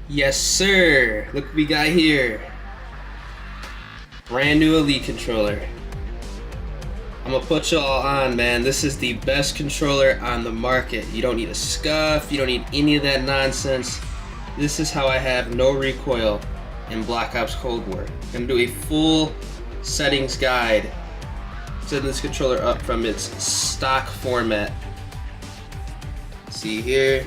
Yes, sir. Look what we got here. Brand new Elite controller. I'm gonna put y'all on, man. This is the best controller on the market. You don't need a scuff. You don't need any of that nonsense. This is how I have no recoil in Black Ops Cold War. I'm gonna do a full settings guide. Setting this controller up from its stock format. See here.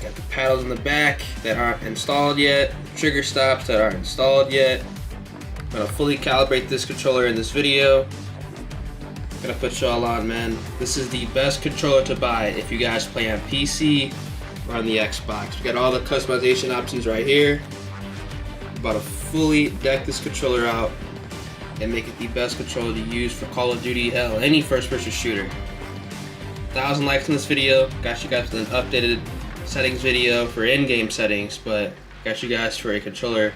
Got the paddles in the back that aren't installed yet. Trigger stops that aren't installed yet. I'm gonna fully calibrate this controller in this video. I'm gonna put y'all on, man. This is the best controller to buy if you guys play on PC or on the Xbox. We got all the customization options right here. I'm about to fully deck this controller out and make it the best controller to use for Call of Duty, hell, any first-person shooter. 1,000 likes in this video. Got you guys with an updated settings video for in-game settings, but got you guys for a controller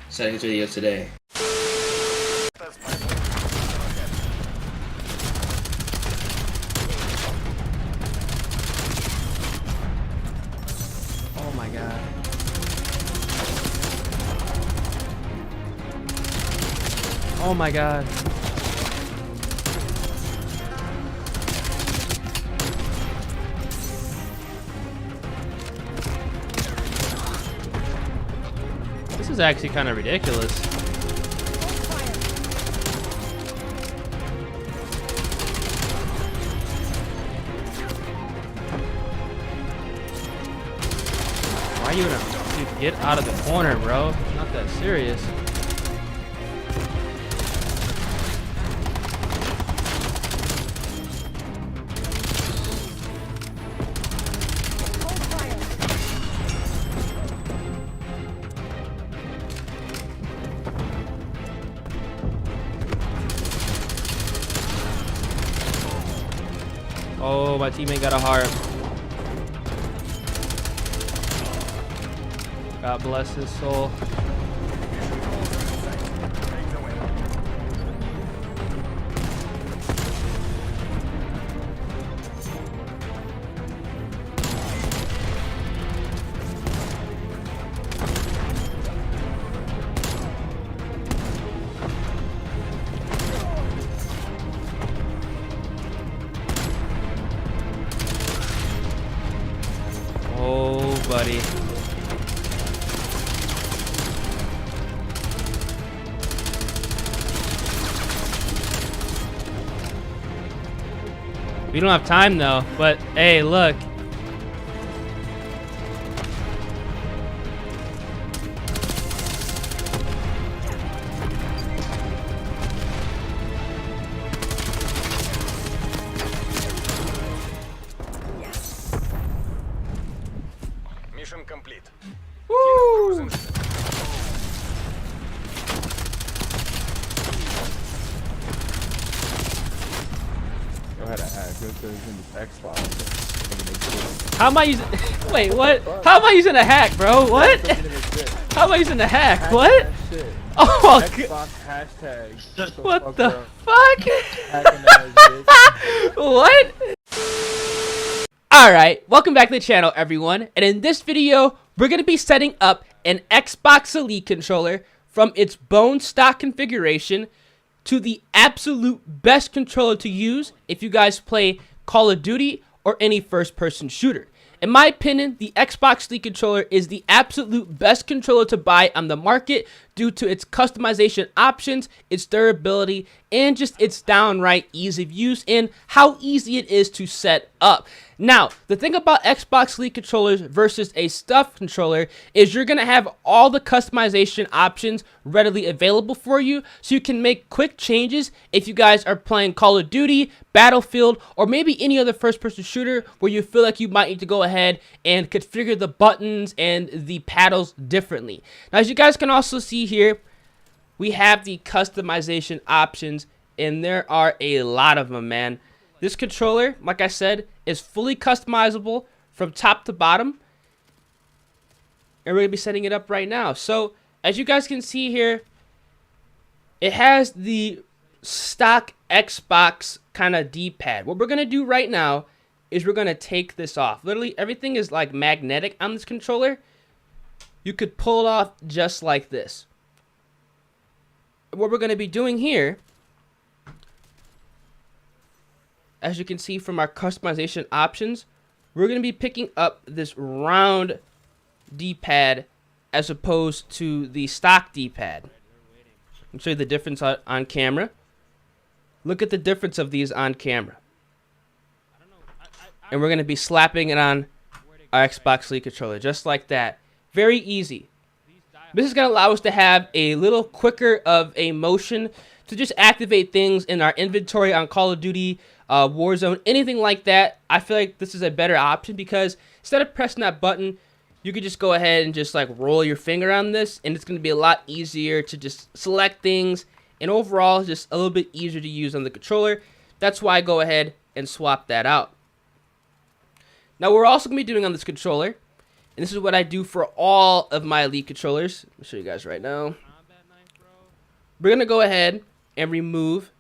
settings video today. Oh my god. Oh my god. This is actually kind of ridiculous. Why are you gonna, dude, get out of the corner, bro? It's not that serious. Oh, my teammate got a heart. God bless his soul. Oh, buddy. We don't have time though, but hey, look. Mission complete. Woo! Go ahead, go in the Xbox. How am I using? Wait, what? How am I using a hack, bro? What? How am I using a hack? What? Oh, Xbox hashtag. what the fuck? What? Alright, welcome back to the channel, everyone. And in this video, we're going to be setting up an Xbox Elite controller from its bone stock configuration to the absolute best controller to use if you guys play Call of Duty or any first-person shooter. In my opinion, the Xbox Elite controller is the absolute best controller to buy on the market due to its customization options, its durability, and just its downright ease of use and how easy it is to set up. Now, the thing about Xbox Elite controllers versus a stuffed controller is you're going to have all the customization options readily available for you, so you can make quick changes if you guys are playing Call of Duty, Battlefield, or maybe any other first-person shooter where you feel like you might need to go ahead and configure the buttons and the paddles differently. Now, as you guys can also see here, we have the customization options, and there are a lot of them, man. This controller, like I said, is fully customizable from top to bottom. And we're going to be setting it up right now. So, as you guys can see here, it has the stock Xbox kind of D-pad. What we're going to do right now is we're going to take this off. Literally everything is like magnetic on this controller. You could pull it off just like this. What we're going to be doing here, as you can see from our customization options, we're going to be picking up this round D-pad as opposed to the stock D-pad. I'll show you the difference on camera. Look at the difference of these on camera. And we're going to be slapping it on our Xbox Elite controller just like that. Very easy. This is going to allow us to have a little quicker of a motion to just activate things in our inventory on Call of Duty, Warzone, anything like that. I feel like this is a better option because instead of pressing that button, you could just go ahead and just like roll your finger on this, and it's going to be a lot easier to just select things, and overall just a little bit easier to use on the controller. That's why I go ahead and swap that out. Now we're also going to be doing on this controller, and this is what I do for all of my Elite controllers. I'll show you guys right now. We're going to go ahead and remove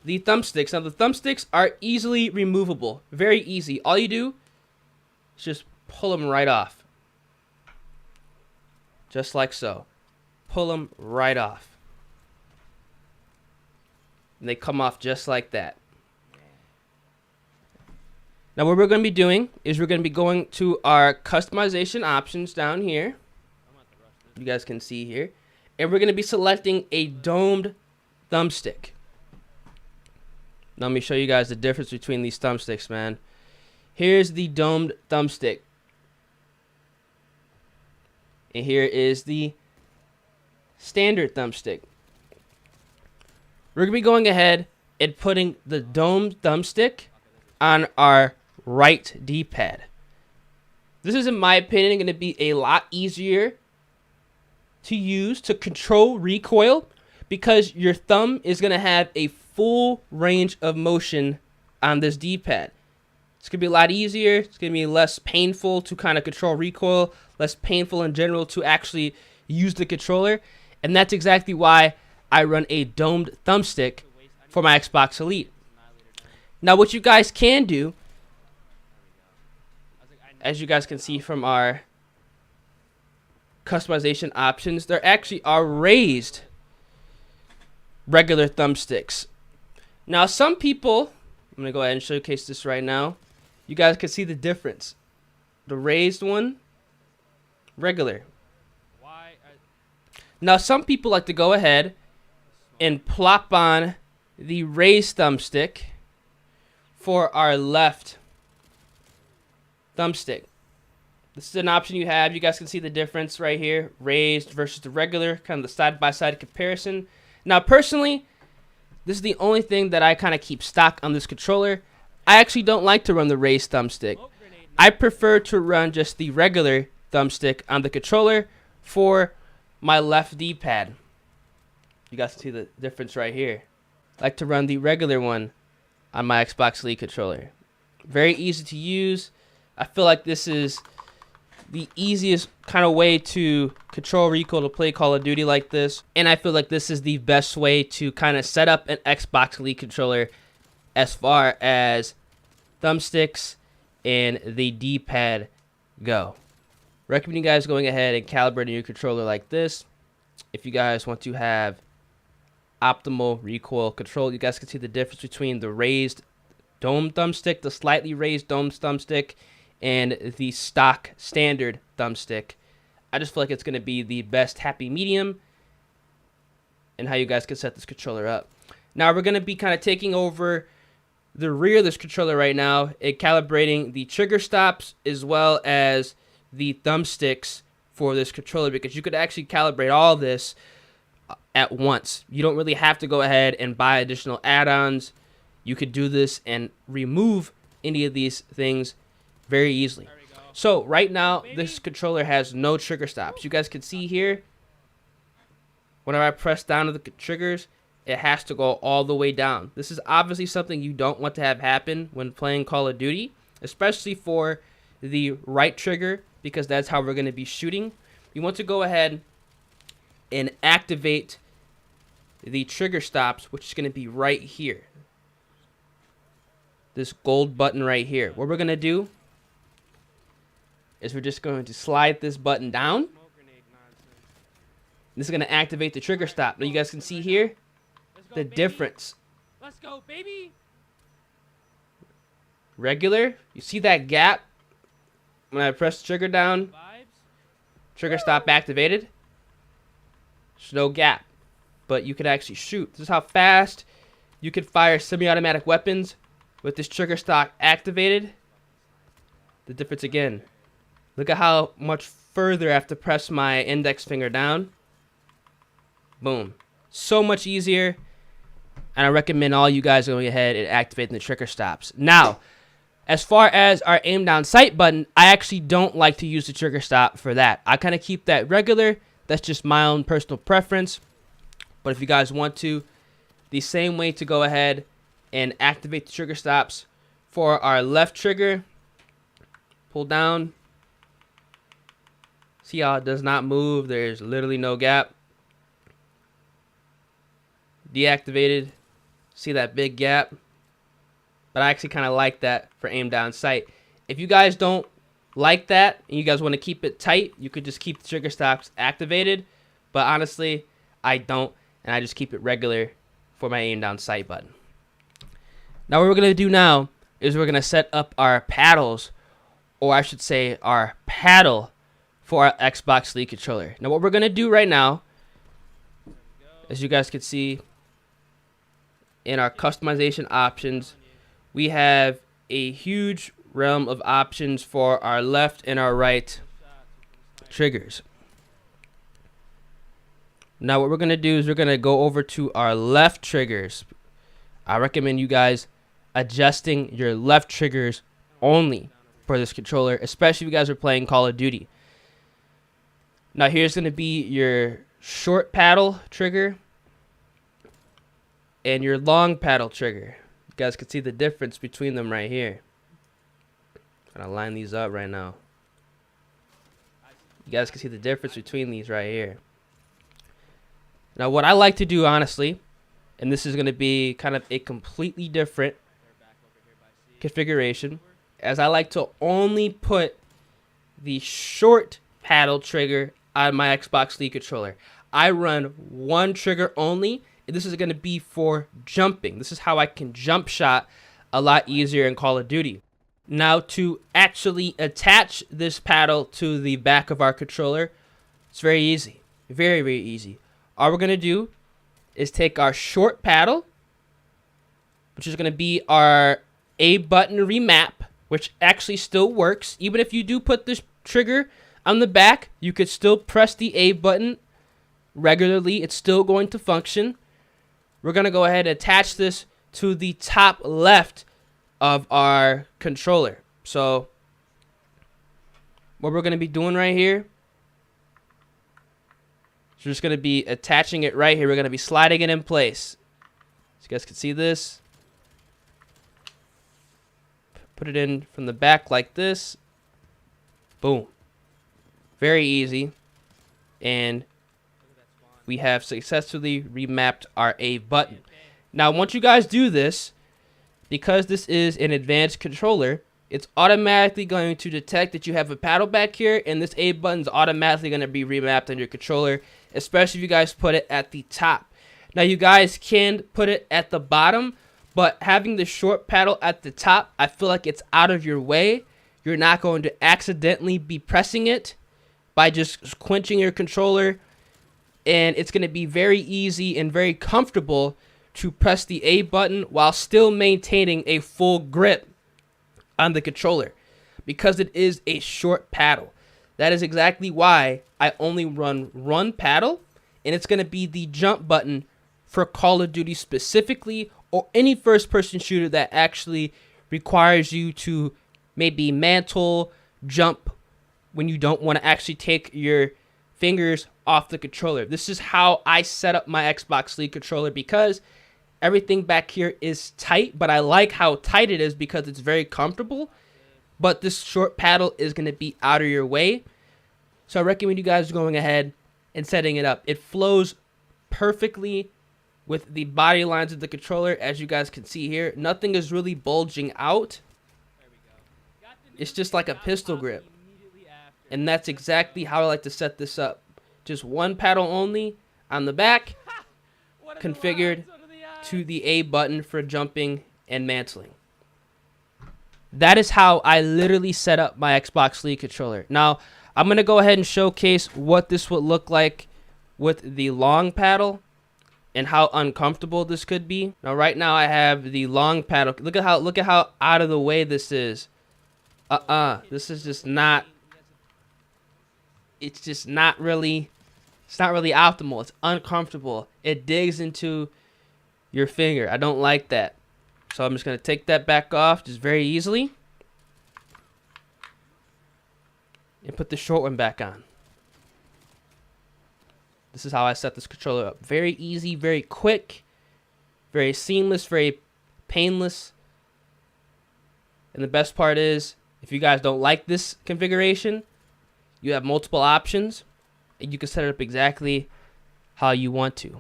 the thumbsticks. Now the thumbsticks are easily removable. Very easy. All you do is just pull them right off. Just like so. Pull them right off. And they come off just like that. Now what we're going to be doing is we're going to be going to our customization options down here. You guys can see here. And we're going to be selecting a domed thumbstick. Now let me show you guys the difference between these thumbsticks, man. Here's the domed thumbstick. And here is the standard thumbstick. We're going to be going ahead and putting the domed thumbstick on our right D-pad. This is, in my opinion, going to be a lot easier to use to control recoil because your thumb is going to have a full range of motion on this D-pad. It's going to be a lot easier. It's going to be less painful to kind of control recoil, less painful in general to actually use the controller. And that's exactly why I run a domed thumbstick for my Xbox Elite. Now what you guys can do, as you guys can see from our customization options, there actually are raised regular thumbsticks. Now some people, I'm going to go ahead and showcase this right now. You guys can see the difference. The raised one, regular. Now some people like to go ahead and plop on the raised thumbstick for our left thumbstick. This is an option you have. You guys can see the difference right here. Raised versus the regular, kind of the side-by-side comparison. Now personally, this is the only thing that I kind of keep stock on this controller. I actually don't like to run the raised thumbstick. I prefer to run just the regular thumbstick on the controller for my left D-pad. You guys can see the difference right here. I like to run the regular one on my Xbox Elite controller. Very easy to use. I feel like this is the easiest kind of way to control recoil to play Call of Duty like this. And I feel like this is the best way to kind of set up an Xbox Elite controller as far as thumbsticks and the D-pad go. Recommend you guys going ahead and calibrating your controller like this. If you guys want to have optimal recoil control, you guys can see the difference between the raised dome thumbstick, the slightly raised dome thumbstick, and the stock standard thumbstick. I just feel like it's going to be the best happy medium and how you guys can set this controller up. Now we're going to be kind of taking over the rear of this controller right now and calibrating the trigger stops as well as the thumbsticks for this controller, because you could actually calibrate all this at once. You don't really have to go ahead and buy additional add-ons. You could do this and remove any of these things very easily. So right now this controller has no trigger stops. You guys can see here, whenever I press down to the triggers, it has to go all the way down. This is obviously something you don't want to have happen when playing Call of Duty, especially for the right trigger, because that's how we're going to be shooting. You want to go ahead and activate the trigger stops, which is going to be right here. this gold button right here. What we're going to do is we're just going to slide this button down. This is going to activate the trigger stop. Now you guys can see here the difference. Let's go, baby. Regular, you see that gap? When I press the trigger down, trigger stop activated. There's no gap, but you can actually shoot. This is how fast you can fire semi-automatic weapons with this trigger stop activated. The difference again. Look at how much further I have to press my index finger down. Boom. So much easier. And I recommend all you guys going ahead and activating the trigger stops. Now, as far as our aim down sight button, I actually don't like to use the trigger stop for that. I kind of keep that regular. That's just my own personal preference. But if you guys want to, the same way to go ahead and activate the trigger stops for our left trigger. Pull down. See how it does not move? There's literally no gap. Deactivated. See that big gap? But I actually kind of like that for aim down sight. If you guys don't like that and you guys want to keep it tight, you could just keep the trigger stops activated. But honestly, I don't, and I just keep it regular for my aim down sight button. Now what we're going to do now is we're going to set up our paddles, or I should say our paddle for our Xbox Elite controller. Now what we're going to do right now, as you guys can see in our customization options, we have a huge realm of options for our left and our right triggers. Now what we're going to do is we're going to go over to our left triggers. I recommend you guys adjusting your left triggers only for this controller, especially if you guys are playing Call of Duty. Now here's going to be your short paddle trigger and your long paddle trigger. You guys can see the difference between them right here. I'm gonna line these up right now. You guys can see the difference between these right here. Now what I like to do, honestly, and this is going to be kind of a completely different configuration, as I like to only put the short paddle trigger on my Xbox Elite controller. I run one trigger only, and this is going to be for jumping. This is how I can jump shot a lot easier in Call of Duty. Now to actually attach this paddle to the back of our controller, it's very easy. Very, very easy. All we're going to do is take our short paddle, which is going to be our A button remap, which actually still works. Even if you do put this trigger on the back, you could still press the A button regularly. It's still going to function. We're going to go ahead and attach this to the top left of our controller. So what we're going to be doing right here, so we're just going to be attaching it right here. We're going to be sliding it in place. So you guys can see this. Put it in from the back like this. Boom. Very easy. And we have successfully remapped our A button. Now, once you guys do this, because this is an advanced controller, it's automatically going to detect that you have a paddle back here, and this A button is automatically going to be remapped on your controller, especially if you guys put it at the top. Now, you guys can put it at the bottom, but having the short paddle at the top, I feel like it's out of your way. You're not going to accidentally be pressing it by just quenching your controller, and it's going to be very easy and very comfortable to press the A button while still maintaining a full grip on the controller, because it is a short paddle. That is exactly why I only run one paddle, and it's going to be the jump button for Call of Duty specifically, or any first-person shooter that actually requires you to maybe mantle, jump when you don't want to actually take your fingers off the controller. This is how I set up my Xbox Elite controller, because everything back here is tight, but I like how tight it is because it's very comfortable. But this short paddle is going to be out of your way. So I recommend you guys going ahead and setting it up. It flows perfectly with the body lines of the controller. As you guys can see here, nothing is really bulging out. It's just like a pistol grip. And that's exactly how I like to set this up. Just one paddle only on the back, configured to the A button for jumping and mantling. That is how I literally set up my Xbox Elite controller. Now, I'm going to go ahead and showcase what this would look like with the long paddle and how uncomfortable this could be. Now, right now I have the long paddle. Look at how out of the way this is. This is just not. It's just not really. It's not really optimal. It's uncomfortable. It digs into your finger. I don't like that. So I'm just going to take that back off just very easily. And put the short one back on. This is how I set this controller up. Very easy, very quick, very seamless, very painless. And the best part is, if you guys don't like this configuration, you have multiple options. And you can set it up exactly how you want to.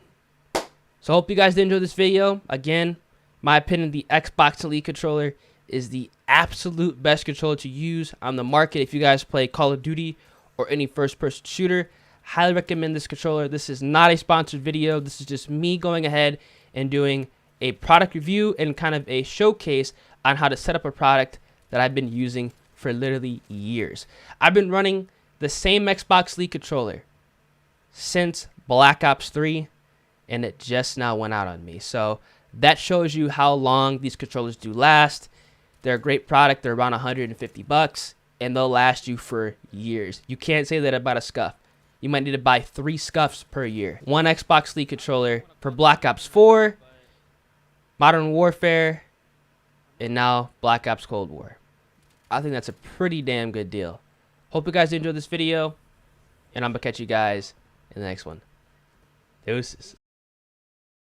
So I hope you guys did enjoy this video. Again, my opinion, the Xbox Elite controller is the absolute best controller to use on the market. If you guys play Call of Duty or any first-person shooter, highly recommend this controller. This is not a sponsored video. This is just me going ahead and doing a product review and kind of a showcase on how to set up a product that I've been using for literally years. I've been running the same Xbox Elite controller since Black Ops 3, and it just now went out on me. So that shows you how long these controllers do last. They're a great product. They're around $150, and they'll last you for years. You can't say that about a scuff. You might need to buy 3 scuffs per year. One Xbox Elite controller for Black Ops 4, Modern Warfare, and now Black Ops Cold War. I think that's a pretty damn good deal. Hope you guys enjoyed this video, and I'm going to catch you guys in the next one. Deuces.